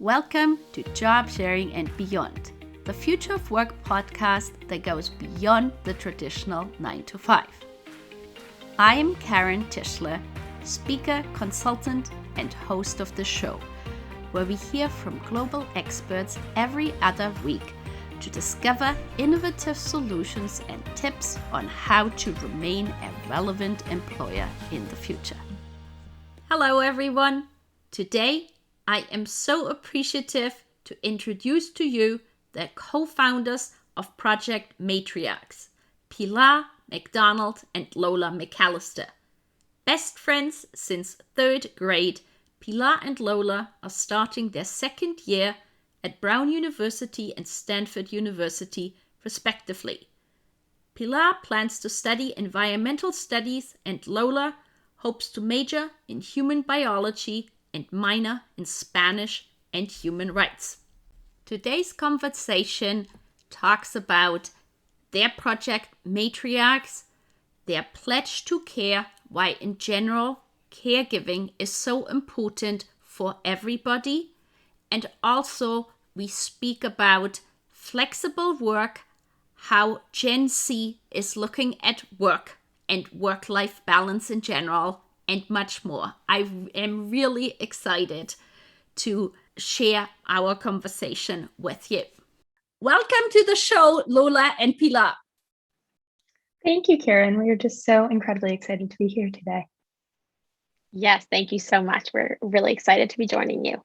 Welcome to Job Sharing and Beyond, the Future of Work podcast that goes beyond the traditional 9 to 5. I am Karen Tischler, speaker, consultant, and host of the show, where we hear from global experts every other week to discover innovative solutions and tips on how to remain a relevant employer in the future. Hello, everyone. Today, I am so appreciative to introduce to you the co-founders of Project Matriarchs, Pilar McDonald and Lola McAllister. Best friends since third grade, Pilar and Lola are starting their second year at Brown University and Stanford University, respectively. Pilar plans to study Environmental Studies and Lola hopes to major in human biology and minor in Spanish and human rights. Today's conversation talks about their Project Matriarchs, their pledge to care, why in general caregiving is so important for everybody, and also we speak about flexible work, how Gen Z is looking at work and work-life balance in general, and much more. I am really excited to share our conversation with you. Welcome to the show, Lola and Pilar. Thank you, Karen. We are just so incredibly excited to be here today. Yes, thank you so much. We're really excited to be joining you.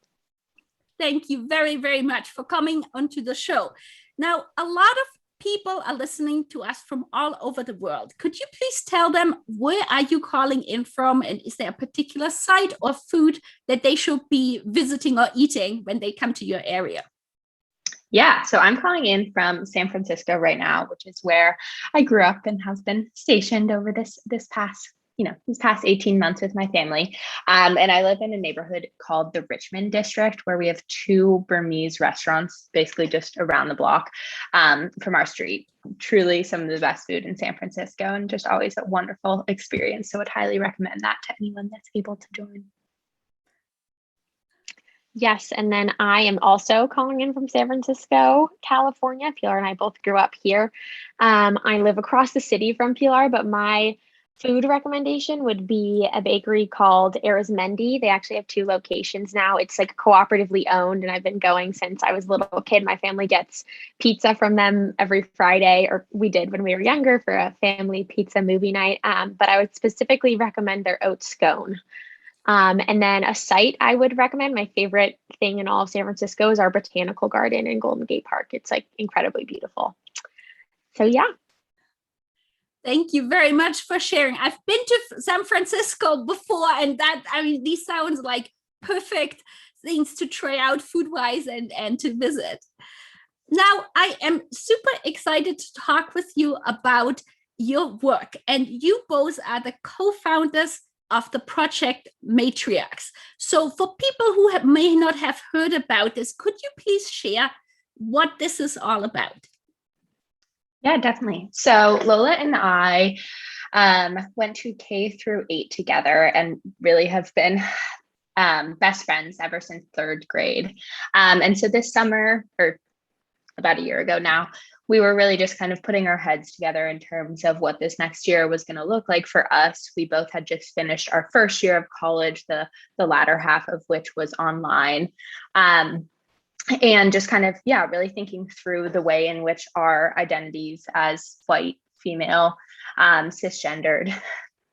Thank you very, very much for coming onto the show. Now, a lot of people are listening to us from all over the world. Could you please tell them where are you calling in from, and is there a particular site or food that they should be visiting or eating when they come to your area? Yeah, so I'm calling in from San Francisco right now, which is where I grew up and have been stationed over these past 18 months with my family. And I live in a neighborhood called the Richmond District, where we have 2 Burmese restaurants, basically just around the block from our street. Truly some of the best food in San Francisco, and just always a wonderful experience. So I would highly recommend that to anyone that's able to join. Yes, and then I am also calling in from San Francisco, California. Pilar and I both grew up here. I live across the city from Pilar, but my food recommendation would be a bakery called Arizmendi. They actually have 2 locations now. It's like cooperatively owned, and I've been going since I was a little kid. My family gets pizza from them every Friday, or we did when we were younger for a family pizza movie night. But I would specifically recommend their oat scone. And then a site I would recommend, my favorite thing in all of San Francisco is our botanical garden in Golden Gate Park. It's like incredibly beautiful. So yeah. Thank you very much for sharing. I've been to San Francisco before, and these sounds like perfect things to try out food-wise and to visit. Now, I am super excited to talk with you about your work, and you both are the co-founders of the Project Matriarchs. So for people who may not have heard about this, could you please share what this is all about? Yeah, definitely. So Lola and I went to K through 8 together and really have been best friends ever since third grade. And so this summer, or about a year ago now, we were really just kind of putting our heads together in terms of what this next year was going to look like for us. We both had just finished our first year of college, the latter half of which was online. And just kind of, really thinking through the way in which our identities as white, female, cisgendered,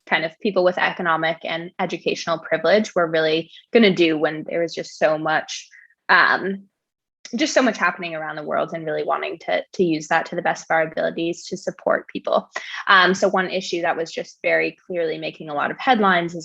kind of people with economic and educational privilege were really going to do when there was just so much happening around the world, and really wanting to use that to the best of our abilities to support people. So one issue that was just very clearly making a lot of headlines,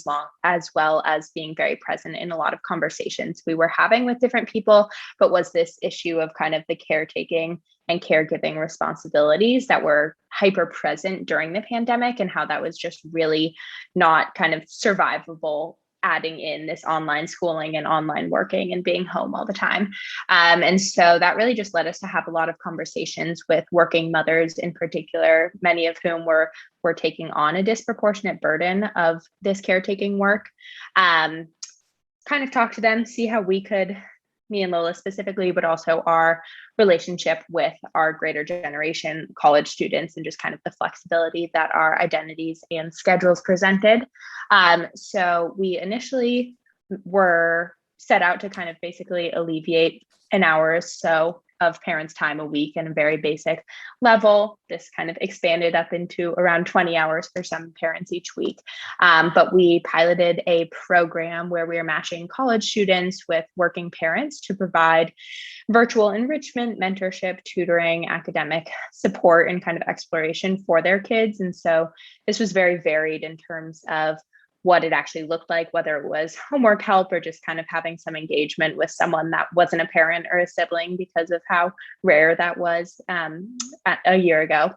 as well as being very present in a lot of conversations we were having with different people, but was this issue of kind of the caretaking and caregiving responsibilities that were hyper present during the pandemic, and how that was just really not kind of survivable, adding in this online schooling and online working and being home all the time. And so that really just led us to have a lot of conversations with working mothers in particular, many of whom were taking on a disproportionate burden of this caretaking work. Kind of talk to them, see how we could me and Lola specifically, but also our relationship with our greater generation college students and just kind of the flexibility that our identities and schedules presented. So we initially were set out to kind of basically alleviate an hour or so of parents' time a week in a very basic level. This kind of expanded up into around 20 hours for some parents each week. But we piloted a program where we are matching college students with working parents to provide virtual enrichment, mentorship, tutoring, academic support, and kind of exploration for their kids. And so this was very varied in terms of what it actually looked like, whether it was homework help or just kind of having some engagement with someone that wasn't a parent or a sibling because of how rare that was a year ago.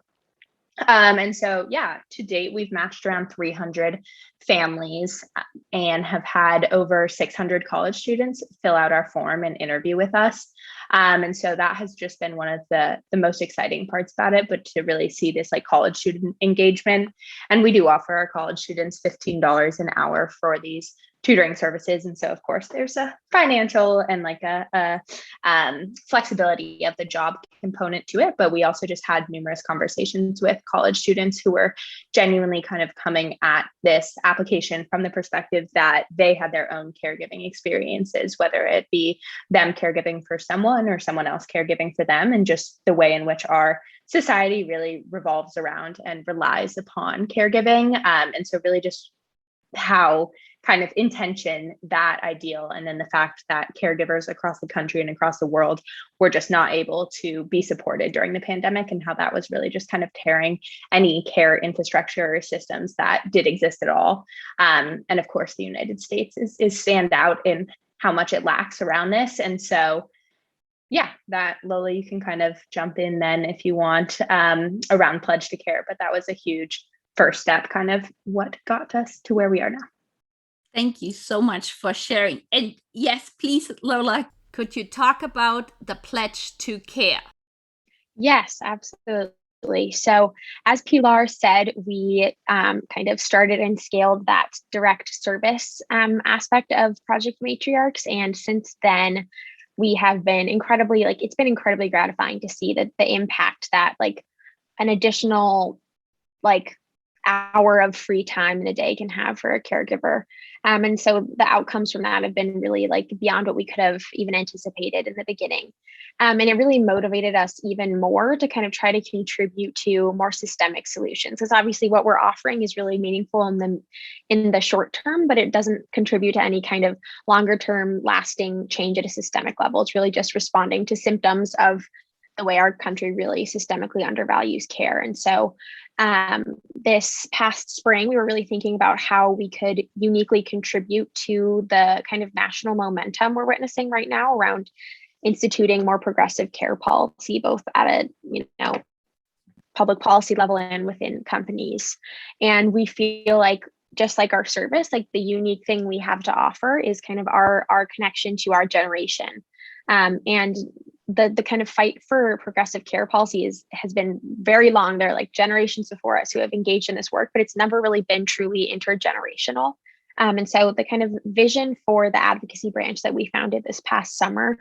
And so, yeah, to date, we've matched around 300 families and have had over 600 college students fill out our form and interview with us. And so that has just been one of the most exciting parts about it, but to really see this like college student engagement. And we do offer our college students $15 an hour for these tutoring services. And so, of course, there's a financial and like a flexibility of the job component to it. But we also just had numerous conversations with college students who were genuinely kind of coming at this application from the perspective that they had their own caregiving experiences, whether it be them caregiving for someone or someone else caregiving for them, and just the way in which our society really revolves around and relies upon caregiving. And so really just how kind of intention that ideal, and then the fact that caregivers across the country and across the world were just not able to be supported during the pandemic, and how that was really just kind of tearing any care infrastructure or systems that did exist at all. And of course, the United States is standout in how much it lacks around this. And so, yeah, that Lola, you can kind of jump in then if you want around Pledge to Care, but that was a huge first step, kind of what got us to where we are now. Thank you so much for sharing. And yes, please, Lola, could you talk about the Pledge to Care? Yes, absolutely. So as Pilar said, we kind of started and scaled that direct service aspect of Project Matriarchs. And since then, we have been it's been incredibly gratifying to see that the impact that like an additional hour of free time in a day can have for a caregiver. And so the outcomes from that have been really beyond what we could have even anticipated in the beginning. And it really motivated us even more to kind of try to contribute to more systemic solutions, because obviously what we're offering is really meaningful in the short term, but it doesn't contribute to any kind of longer term lasting change at a systemic level. It's really just responding to symptoms of the way our country really systemically undervalues care. And so this past spring, we were really thinking about how we could uniquely contribute to the kind of national momentum we're witnessing right now around instituting more progressive care policy, both at a public policy level and within companies. And we feel like, just like our service, like the unique thing we have to offer is kind of our connection to our generation. And the kind of fight for progressive care policy has been very long. There are generations before us who have engaged in this work, but it's never really been truly intergenerational. And so the kind of vision for the advocacy branch that we founded this past summer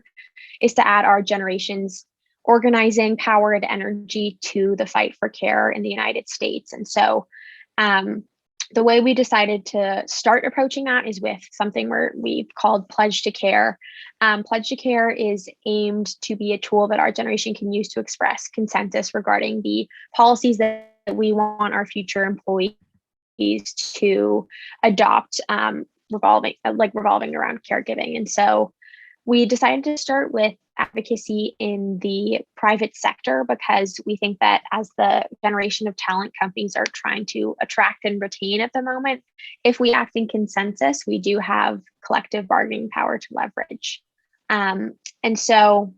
is to add our generation's organizing power and energy to the fight for care in the United States. And so the way we decided to start approaching that is with something we've called Pledge to Care. Pledge to Care is aimed to be a tool that our generation can use to express consensus regarding the policies that we want our future employees to adopt, revolving around caregiving. And so we decided to start with advocacy in the private sector because we think that as the generation of talent companies are trying to attract and retain at the moment, if we act in consensus, we do have collective bargaining power to leverage. And so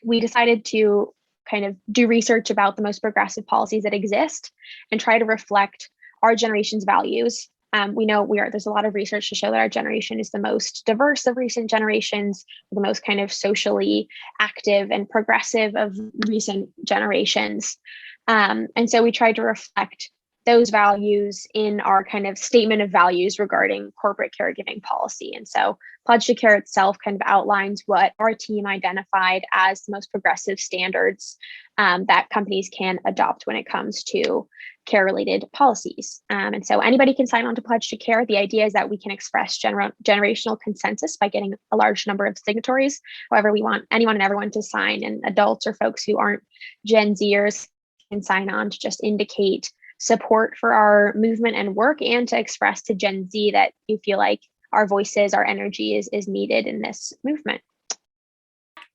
we decided to kind of do research about the most progressive policies that exist and try to reflect our generation's values. We know there's a lot of research to show that our generation is the most diverse of recent generations, the most kind of socially active and progressive of recent generations. And so we tried to reflect those values in our kind of statement of values regarding corporate caregiving policy. And so Pledge to Care itself kind of outlines what our team identified as the most progressive standards that companies can adopt when it comes to care-related policies. And so anybody can sign on to Pledge to Care. The idea is that we can express generational consensus by getting a large number of signatories. However, we want anyone and everyone to sign, and adults or folks who aren't Gen Zers can sign on to just indicate support for our movement and work, and to express to Gen Z that you feel like our voices, our energy is needed in this movement.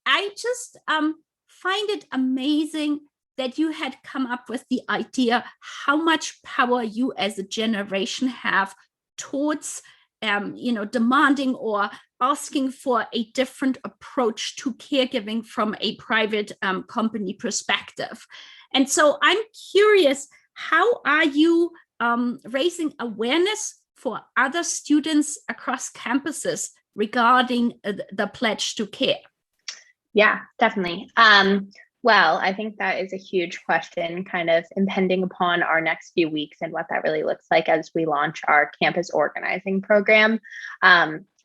I just find it amazing that you had come up with the idea how much power you as a generation have towards demanding or asking for a different approach to caregiving from a private company perspective. And so I'm curious, how are you raising awareness for other students across campuses regarding the Pledge to Care? Yeah, definitely. Well, I think that is a huge question, kind of impending upon our next few weeks and what that really looks like as we launch our campus organizing program.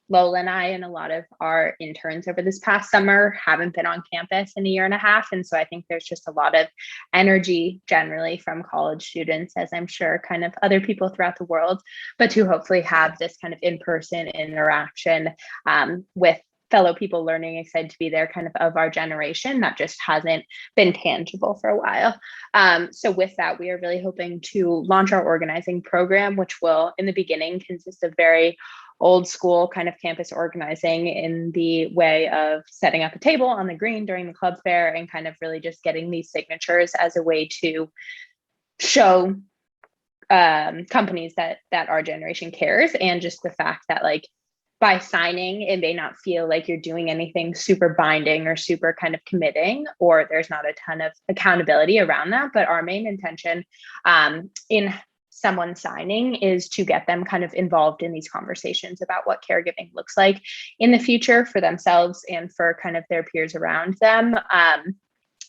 Lola and I and a lot of our interns over this past summer haven't been on campus in a year and a half. And so I think there's just a lot of energy generally from college students, as I'm sure kind of other people throughout the world, but to hopefully have this kind of in-person interaction with fellow people learning, excited to be there, kind of our generation. That just hasn't been tangible for a while. So with that, we are really hoping to launch our organizing program, which will in the beginning consist of very old school kind of campus organizing in the way of setting up a table on the green during the club fair and kind of really just getting these signatures as a way to show companies that our generation cares, and just the fact that like by signing, it may not feel like you're doing anything super binding or super kind of committing, or there's not a ton of accountability around that. But our main intention in someone signing is to get them kind of involved in these conversations about what caregiving looks like in the future for themselves and for kind of their peers around them.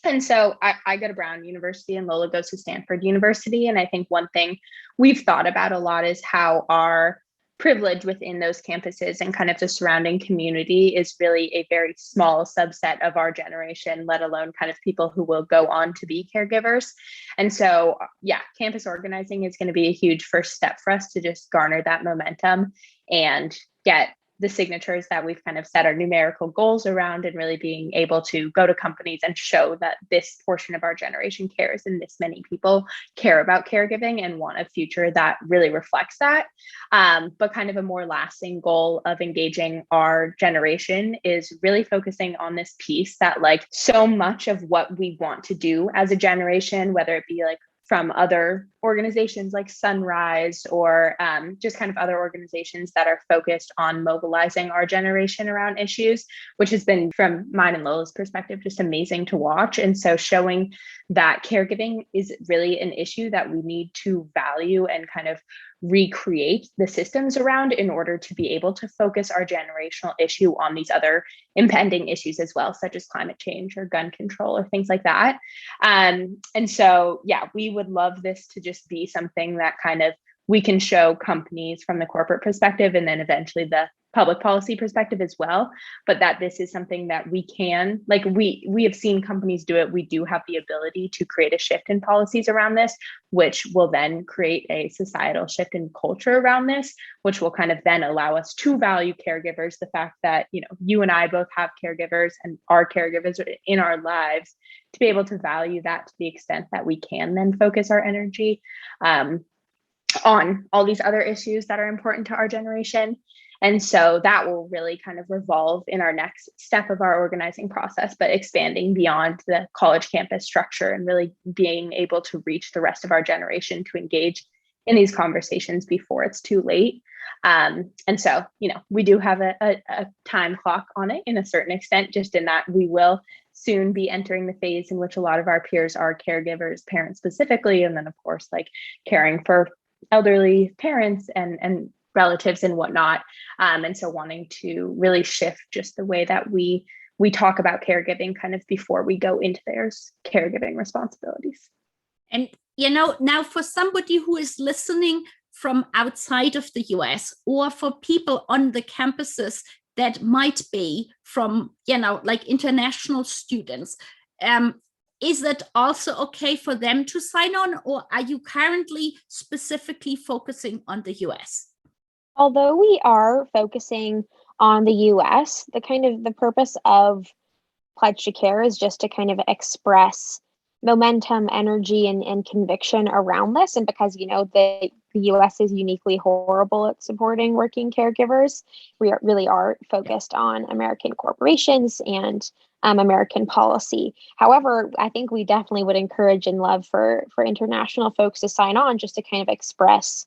And so I go to Brown University and Lola goes to Stanford University. And I think one thing we've thought about a lot is how our privilege within those campuses and kind of the surrounding community is really a very small subset of our generation, let alone kind of people who will go on to be caregivers. And so, yeah, campus organizing is going to be a huge first step for us to just garner that momentum and get the signatures that we've kind of set our numerical goals around, and really being able to go to companies and show that this portion of our generation cares and this many people care about caregiving and want a future that really reflects that. But kind of a more lasting goal of engaging our generation is really focusing on this piece that like so much of what we want to do as a generation, whether it be like from other organizations like Sunrise or just kind of other organizations that are focused on mobilizing our generation around issues, which has been, from mine and Lola's perspective, just amazing to watch. And so showing that caregiving is really an issue that we need to value and kind of recreate the systems around in order to be able to focus our generational issue on these other impending issues as well, such as climate change or gun control or things like that. And so, yeah, we would love this to just be something that kind of we can show companies from the corporate perspective and then eventually the public policy perspective as well, but that this is something that we can, like we have seen companies do it. We do have the ability to create a shift in policies around this, which will then create a societal shift in culture around this, which will kind of then allow us to value caregivers. The fact that, you know, you and I both have caregivers and are caregivers in our lives, to be able to value that to the extent that we can then focus our energy on all these other issues that are important to our generation. And so that will really kind of revolve in our next step of our organizing process, but expanding beyond the college campus structure and really being able to reach the rest of our generation to engage in these conversations before it's too late. And so, you know, we do have a time clock on it in a certain extent, just in that we will soon be entering the phase in which a lot of our peers are caregivers, parents specifically, and then of course, like caring for elderly parents and relatives and whatnot. And so wanting to really shift just the way that we talk about caregiving kind of before we go into their caregiving responsibilities. And now for somebody who is listening from outside of the US, or for people on the campuses that might be from, like international students, is it also okay for them to sign on, or are you currently specifically focusing on the US? Although we are focusing on the US, the purpose of Pledge to Care is just to kind of express momentum, energy, and conviction around this. And because, the US is uniquely horrible at supporting working caregivers, we really are focused on American corporations and American policy. However, I think we definitely would encourage and love for international folks to sign on, just to kind of express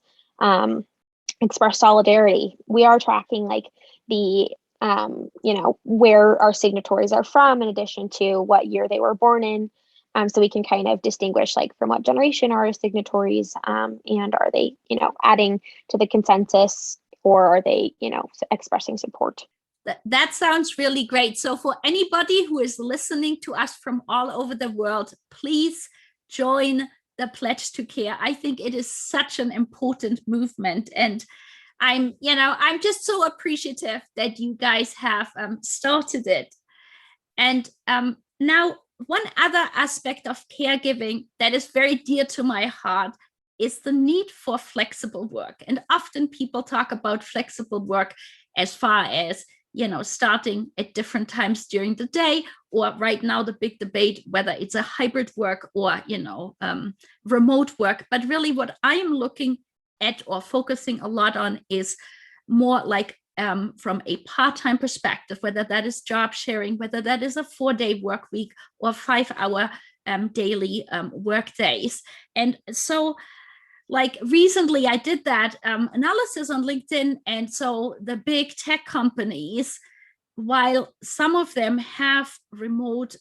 solidarity. We are tracking like the where our signatories are from, in addition to what year they were born in. So we can kind of distinguish like from what generation are our signatories, and are they, adding to the consensus, or are they, expressing support. That sounds really great. So for anybody who is listening to us from all over the world, please join the Pledge to Care. I think it is such an important movement, and I'm just so appreciative that you guys have started it. And now, one other aspect of caregiving that is very dear to my heart is the need for flexible work. And often people talk about flexible work as far as, starting at different times during the day, or right now the big debate whether it's a hybrid work or, remote work. But really what I am looking at or focusing a lot on is more like from a part-time perspective, whether that is job sharing, whether that is a 4-day work week or 5-hour daily work days. And so like recently I did that analysis on LinkedIn. And so the big tech companies, while some of them have remote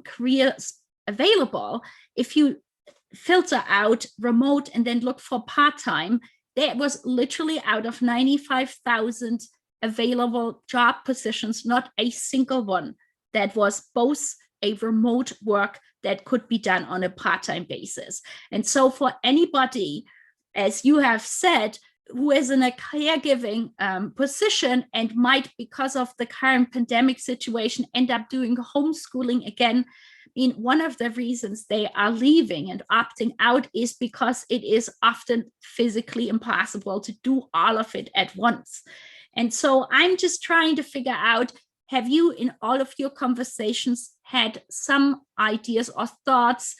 careers available, if you filter out remote and then look for part-time, there was literally out of 95,000 available job positions, not a single one that was both a remote work that could be done on a part-time basis. And so for anybody, as you have said, who is in a caregiving position and might, because of the current pandemic situation, end up doing homeschooling again, one of the reasons they are leaving and opting out is because it is often physically impossible to do all of it at once. And so I'm just trying to figure out, have you in all of your conversations had some ideas or thoughts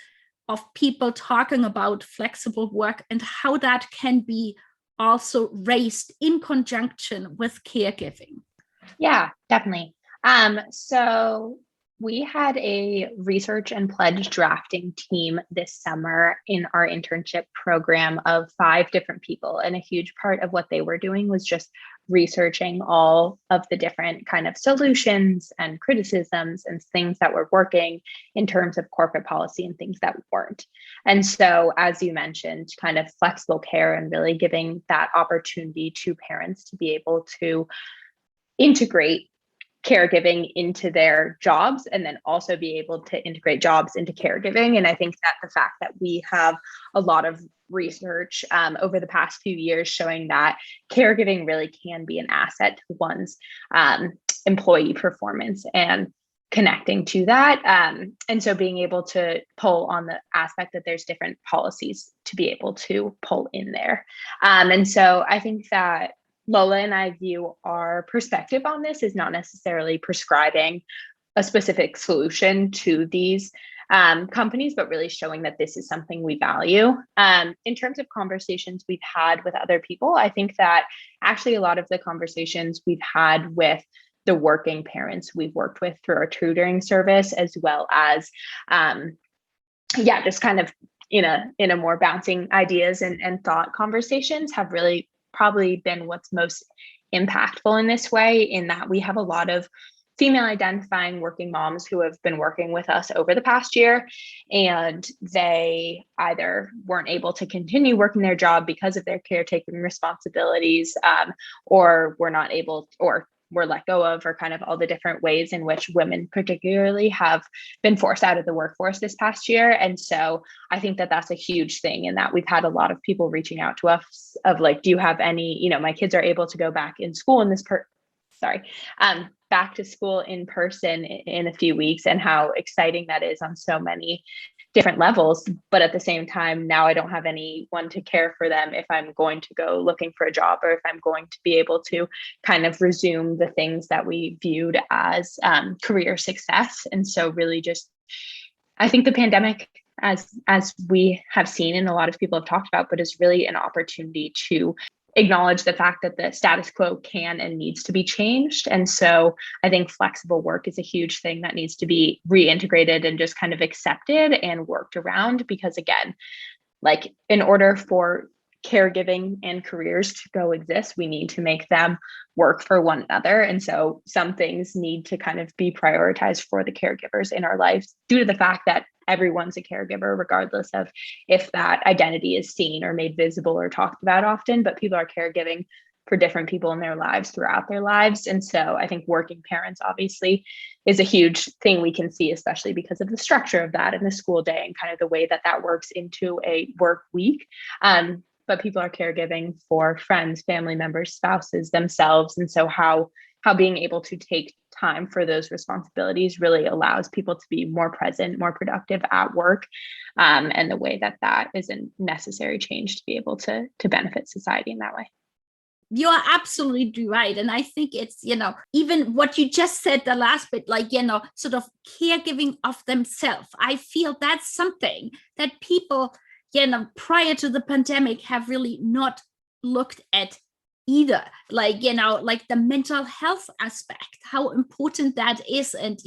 of people talking about flexible work and how that can be also raised in conjunction with caregiving? Yeah, definitely. So we had a research and pledge drafting team this summer in our internship program of 5 different people. And a huge part of what they were doing was just researching all of the different kind of solutions and criticisms and things that were working in terms of corporate policy and things that weren't. And so, as you mentioned, kind of flexible care and really giving that opportunity to parents to be able to integrate caregiving into their jobs, and then also be able to integrate jobs into caregiving. And I think that the fact that we have a lot of research over the past few years showing that caregiving really can be an asset to one's employee performance and connecting to that. And so being able to pull on the aspect that there's different policies to be able to pull in there. And so I think that Lola and I view our perspective on this is not necessarily prescribing a specific solution to these companies, but really showing that this is something we value. In terms of conversations we've had with other people, I think that actually a lot of the conversations we've had with the working parents we've worked with through our tutoring service, as well as, just kind of in a more bouncing ideas and thought conversations, have really probably been what's most impactful in this way, in that we have a lot of female identifying working moms who have been working with us over the past year, and they either weren't able to continue working their job because of their caretaking responsibilities, or were not able, or were let go of, or kind of all the different ways in which women particularly have been forced out of the workforce this past year. And so I think that that's a huge thing, and that we've had a lot of people reaching out to us of like, do you have any, my kids are able to go back in school in this back to school in person in a few weeks, and how exciting that is on so many different levels. But at the same time, now I don't have anyone to care for them if I'm going to go looking for a job, or if I'm going to be able to kind of resume the things that we viewed as career success. And so really just, I think the pandemic, as we have seen and a lot of people have talked about, but is really an opportunity to acknowledge the fact that the status quo can and needs to be changed. And so I think flexible work is a huge thing that needs to be reintegrated and just kind of accepted and worked around, because again, like in order for caregiving and careers to coexist, we need to make them work for one another. And so some things need to kind of be prioritized for the caregivers in our lives, due to the fact that everyone's a caregiver, regardless of if that identity is seen or made visible or talked about often. But people are caregiving for different people in their lives throughout their lives. And so I think working parents obviously is a huge thing we can see, especially because of the structure of that in the school day and kind of the way that that works into a work week. But people are caregiving for friends, family members, spouses, themselves. And so how being able to take time for those responsibilities really allows people to be more present, more productive at work, and the way that that is a necessary change to be able to benefit society in that way. You are absolutely right. And I think it's, even what you just said, the last bit, like, sort of caregiving of themselves. I feel that's something that people, prior to the pandemic have really not looked at either. Like, like the mental health aspect, how important that is. And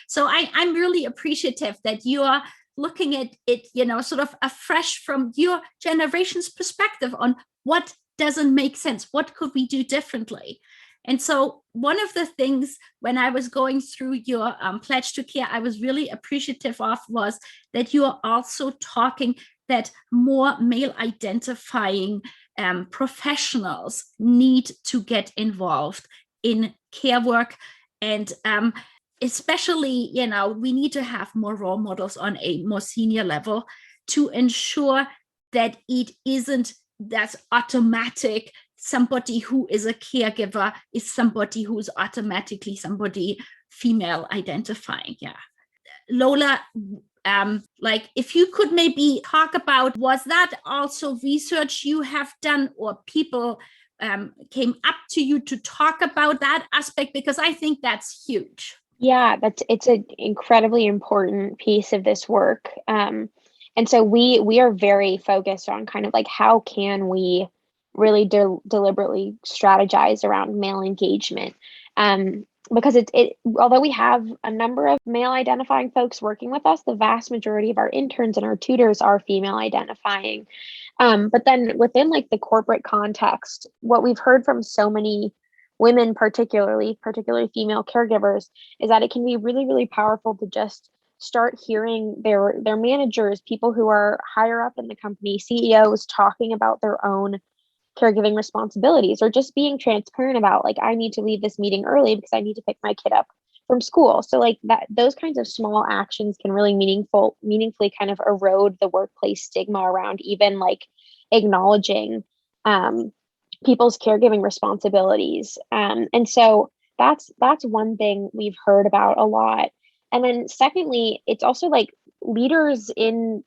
so I'm really appreciative that you are looking at it, sort of afresh from your generation's perspective on what doesn't make sense. What could we do differently? And so one of the things when I was going through your pledge to care, I was really appreciative of was that you are also talking that more male identifying professionals need to get involved in care work. And especially, we need to have more role models on a more senior level to ensure that it isn't that automatic somebody who is a caregiver is somebody who's automatically somebody female identifying. Lola, like if you could maybe talk about, was that also research you have done, or people came up to you to talk about that aspect? Because I think that's huge. Yeah, it's an incredibly important piece of this work. And so we are very focused on kind of like, how can we really deliberately strategize around male engagement? Because although we have a number of male identifying folks working with us, the vast majority of our interns and our tutors are female identifying. But then within like the corporate context, what we've heard from so many women, particularly female caregivers, is that it can be really, really powerful to just start hearing their managers, people who are higher up in the company, CEOs, talking about their own caregiving responsibilities, or just being transparent about, like, I need to leave this meeting early because I need to pick my kid up from school. So like that, those kinds of small actions can really meaningfully kind of erode the workplace stigma around even like acknowledging people's caregiving responsibilities. And so that's one thing we've heard about a lot. And then secondly, it's also like leaders in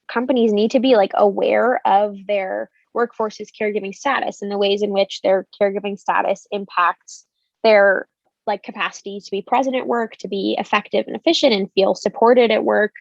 companies need to be like aware of their workforce's caregiving status and the ways in which their caregiving status impacts their like capacity to be present at work, to be effective and efficient and feel supported at work.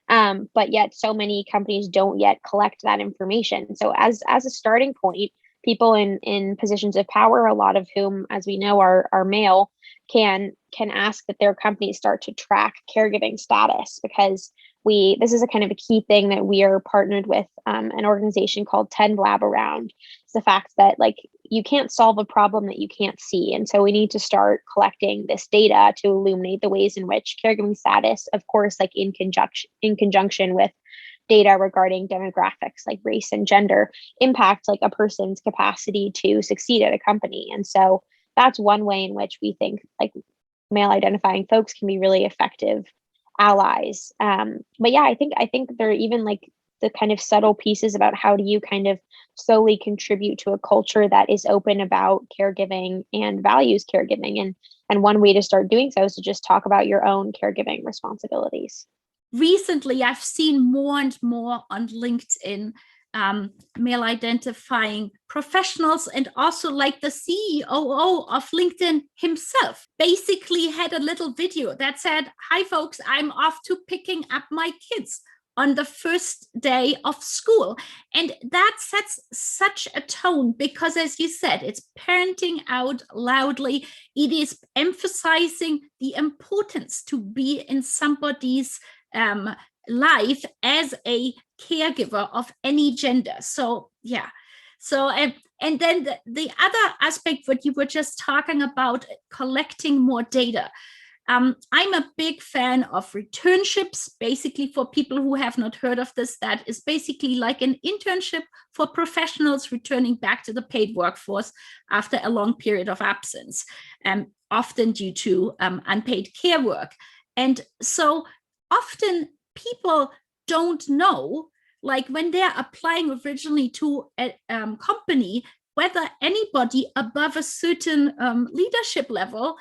But yet so many companies don't yet collect that information. So as a starting point, people in positions of power, a lot of whom, as we know, are male, can ask that their companies start to track caregiving status, because this is a kind of a key thing that we are partnered with an organization called TendLab around. It's the fact that like you can't solve a problem that you can't see. And so we need to start collecting this data to illuminate the ways in which caregiving status, of course, like in conjunction with data regarding demographics like race and gender, impact like a person's capacity to succeed at a company. And so that's one way in which we think like male identifying folks can be really effective allies. But yeah, I think there are even like the kind of subtle pieces about how do you kind of slowly contribute to a culture that is open about caregiving and values caregiving. And one way to start doing so is to just talk about your own caregiving responsibilities. Recently, I've seen more and more on LinkedIn male identifying professionals, and also like the CEO of LinkedIn himself basically had a little video that said, "Hi folks, I'm off to picking up my kids on the first day of school." And that sets such a tone because, as you said, it's parenting out loudly. It is emphasizing the importance to be in somebody's life as a caregiver of any gender. So yeah. So and then the other aspect what you were just talking about, collecting more data. I'm a big fan of returnships, basically for people who have not heard of this. That is basically like an internship for professionals returning back to the paid workforce after a long period of absence, often due to unpaid care work. And so often people don't know, like when they're applying originally to a company, whether anybody above a certain leadership level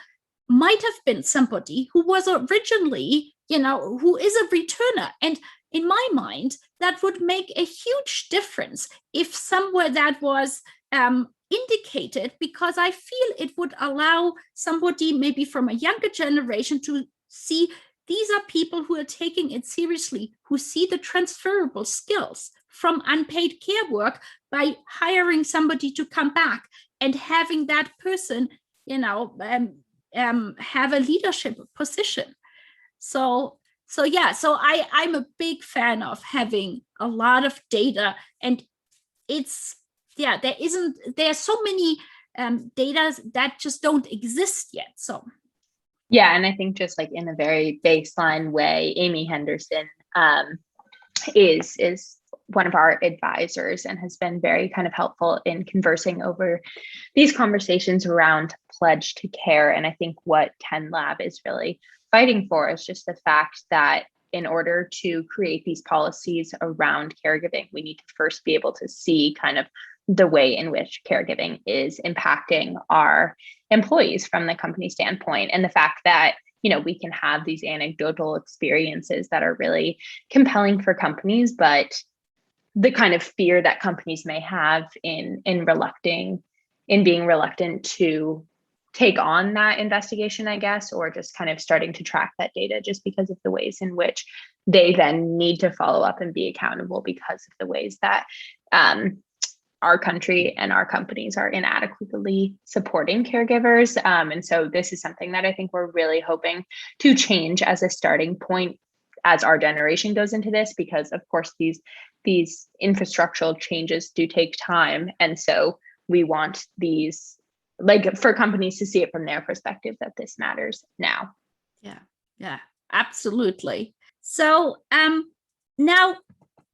might have been somebody who was originally, who is a returner. And in my mind, that would make a huge difference if somewhere that was indicated, because I feel it would allow somebody maybe from a younger generation to see these are people who are taking it seriously, who see the transferable skills from unpaid care work by hiring somebody to come back and having that person, have a leadership position. So I'm a big fan of having a lot of data, and there's so many data that just don't exist yet. So yeah, and I think just like in a very baseline way, Amy Henderson is one of our advisors and has been very kind of helpful in conversing over these conversations around pledge to care. And I think what TendLab is really fighting for is just the fact that in order to create these policies around caregiving, we need to first be able to see kind of the way in which caregiving is impacting our employees from the company standpoint. And the fact that, we can have these anecdotal experiences that are really compelling for companies, but the kind of fear that companies may have in being reluctant to take on that investigation, I guess, or just kind of starting to track that data just because of the ways in which they then need to follow up and be accountable because of the ways that our country and our companies are inadequately supporting caregivers. And so this is something that I think we're really hoping to change as a starting point as our generation goes into this, because of course these infrastructural changes do take time. And so we want these, like, for companies to see it from their perspective that this matters now. Yeah, absolutely. So now,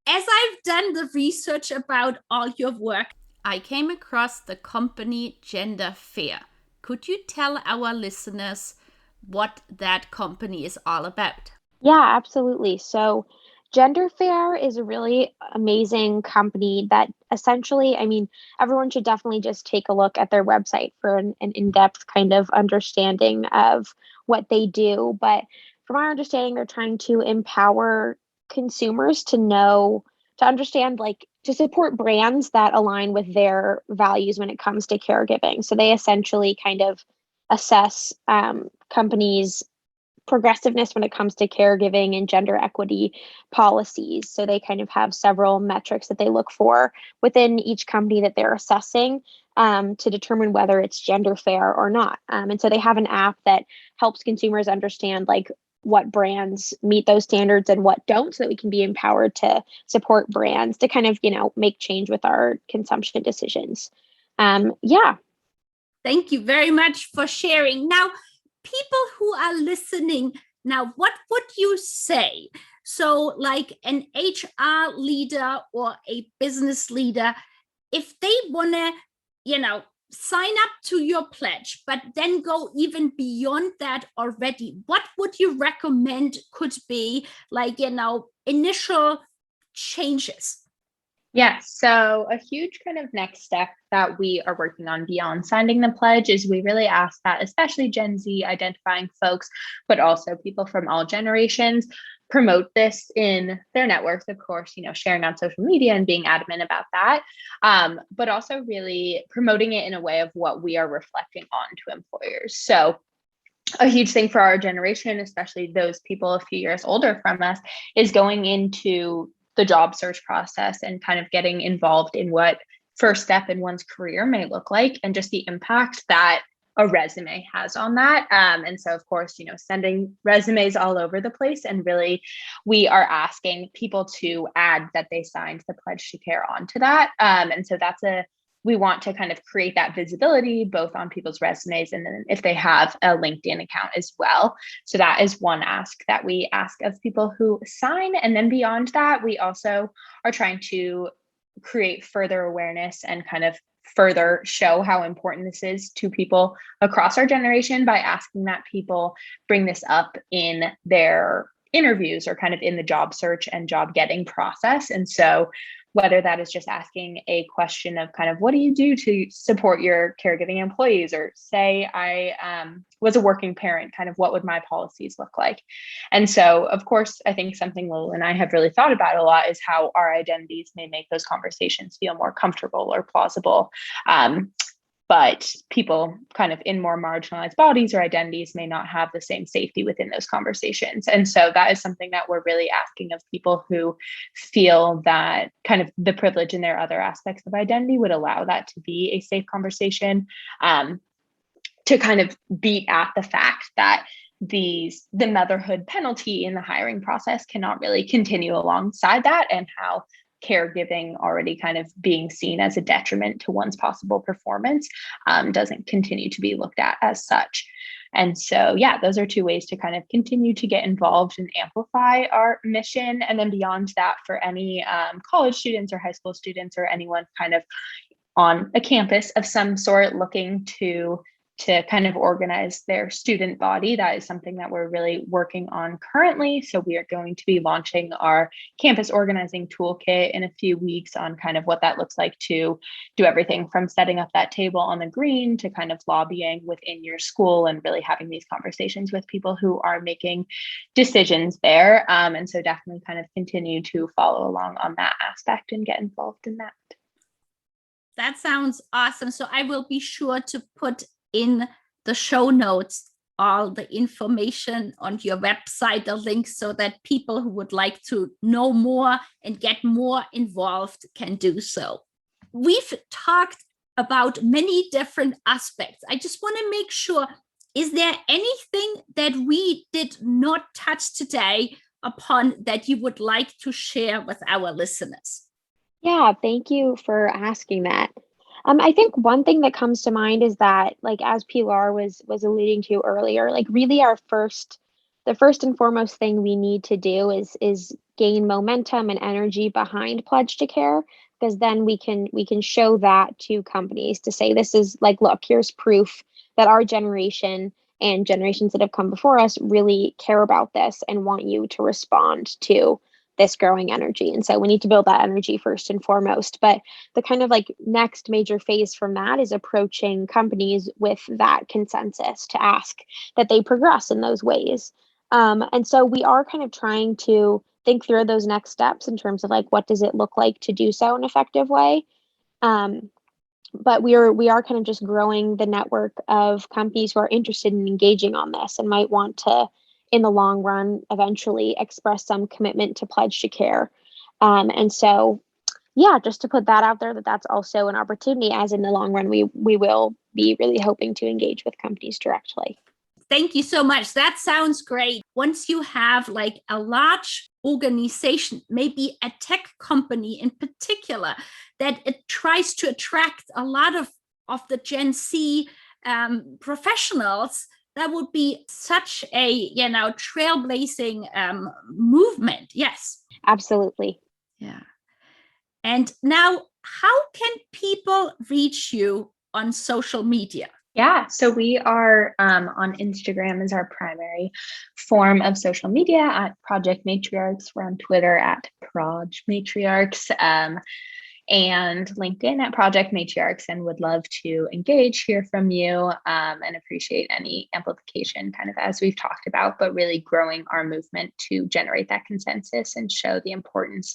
as I've done the research about all your work, I came across the company Gender Fair. Could you tell our listeners what that company is all about? Yeah, absolutely. So Gender Fair is a really amazing company that essentially, everyone should definitely just take a look at their website for an in-depth kind of understanding of what they do. But from our understanding, they're trying to empower consumers to understand, like, to support brands that align with their values when it comes to caregiving. So they essentially kind of assess companies' progressiveness when it comes to caregiving and gender equity policies. So they kind of have several metrics that they look for within each company that they're assessing to determine whether it's gender fair or not. And so they have an app that helps consumers understand, like, what brands meet those standards and what don't, so that we can be empowered to support brands to kind of, make change with our consumption decisions. Yeah. Thank you very much for sharing. Now, people who are listening, now, what would you say? So like an HR leader or a business leader, if they want to, sign up to your pledge, but then go even beyond that already, what would you recommend could be like, initial changes? Yes. So a huge kind of next step that we are working on beyond signing the pledge is we really ask that, especially Gen Z identifying folks, but also people from all generations, promote this in their networks, of course, sharing on social media and being adamant about that, but also really promoting it in a way of what we are reflecting on to employers. So a huge thing for our generation, especially those people a few years older from us, is going into the job search process and kind of getting involved in what first step in one's career may look like and just the impact that a resume has on that. And so, of course, sending resumes all over the place. And really, we are asking people to add that they signed the pledge to care onto that. And so we want to kind of create that visibility both on people's resumes and then if they have a LinkedIn account as well. So that is one ask that we ask of people who sign. And then beyond that, we also are trying to create further awareness and kind of further show how important this is to people across our generation by asking that people bring this up in their interviews or kind of in the job search and job getting process. And so whether that is just asking a question of kind of what do you do to support your caregiving employees, or say I was a working parent, kind of what would my policies look like? And so, of course, I think something Lola and I have really thought about a lot is how our identities may make those conversations feel more comfortable or plausible. But people kind of in more marginalized bodies or identities may not have the same safety within those conversations. And so that is something that we're really asking of people who feel that kind of the privilege in their other aspects of identity would allow that to be a safe conversation, to kind of beat at the fact that the motherhood penalty in the hiring process cannot really continue alongside that, and how caregiving already kind of being seen as a detriment to one's possible performance doesn't continue to be looked at as such. And so, yeah, those are two ways to kind of continue to get involved and amplify our mission. And then beyond that, for any college students or high school students or anyone kind of on a campus of some sort looking to kind of organize their student body, that is something that we're really working on currently. So we are going to be launching our campus organizing toolkit in a few weeks on kind of what that looks like to do everything from setting up that table on the green to kind of lobbying within your school and really having these conversations with people who are making decisions there. And so definitely kind of continue to follow along on that aspect and get involved in that. That sounds awesome. So I will be sure to put in the show notes all the information on your website, the links, so that people who would like to know more and get more involved can do so. We've talked about many different aspects. I just want to make sure, is there anything that we did not touch today upon that you would like to share with our listeners? Yeah, thank you for asking that. I think one thing that comes to mind is that, like, as Pilar was alluding to earlier, like really the first and foremost thing we need to do is gain momentum and energy behind Pledge to Care, because then we can show that to companies to say, this is like, look, here's proof that our generation and generations that have come before us really care about this and want you to respond to this growing energy. And so we need to build that energy first and foremost. But the kind of like next major phase from that is approaching companies with that consensus to ask that they progress in those ways. And so we are kind of trying to think through those next steps in terms of like, what does it look like to do so in an effective way? But we are kind of just growing the network of companies who are interested in engaging on this and might want to, in the long run, eventually express some commitment to Pledge to Care. And so, yeah, just to put that out there, that's also an opportunity, as in the long run, we will be really hoping to engage with companies directly. Thank you so much. That sounds great. Once you have like a large organization, maybe a tech company in particular, that it tries to attract a lot of the Gen Z professionals, that would be such a, trailblazing movement. Yes. Absolutely. Yeah. And now, how can people reach you on social media? Yeah, so we are on Instagram as our primary form of social media at Project Matriarchs. We're on Twitter at Project Matriarchs, and LinkedIn at Project Matriarchs, and would love to engage, hear from you, and appreciate any amplification, kind of as we've talked about, but really growing our movement to generate that consensus and show the importance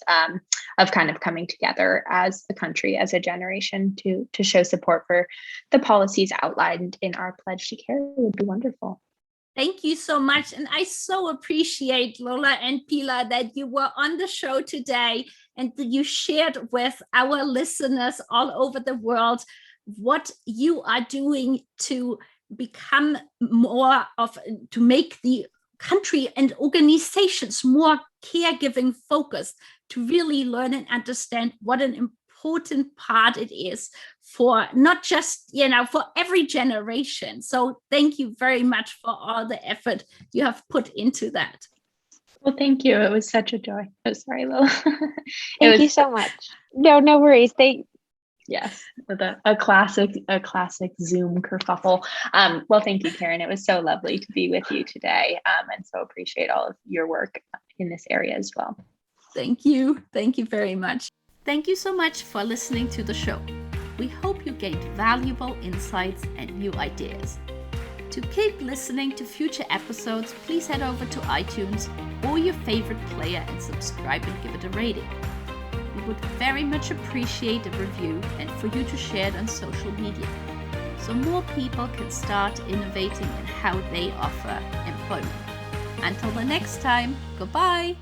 of kind of coming together as a country, as a generation, to show support for the policies outlined in our Pledge to Care would be wonderful. Thank you so much. And I so appreciate, Lola and Pilar, that you were on the show today and that you shared with our listeners all over the world what you are doing to become to make the country and organizations more caregiving focused, to really learn and understand what an important part it is for not just, for every generation. So thank you very much for all the effort you have put into that. Well, thank you. It was such a joy. Oh, sorry, Lola. Thank you so much. No worries. Yes, with a classic Zoom kerfuffle. Well, thank you, Karen. It was so lovely to be with you today, and so appreciate all of your work in this area as well. Thank you. Thank you very much. Thank you so much for listening to the show. We hope you gained valuable insights and new ideas. To keep listening to future episodes, please head over to iTunes or your favorite player and subscribe and give it a rating. We would very much appreciate a review and for you to share it on social media, so more people can start innovating in how they offer employment. Until the next time, goodbye.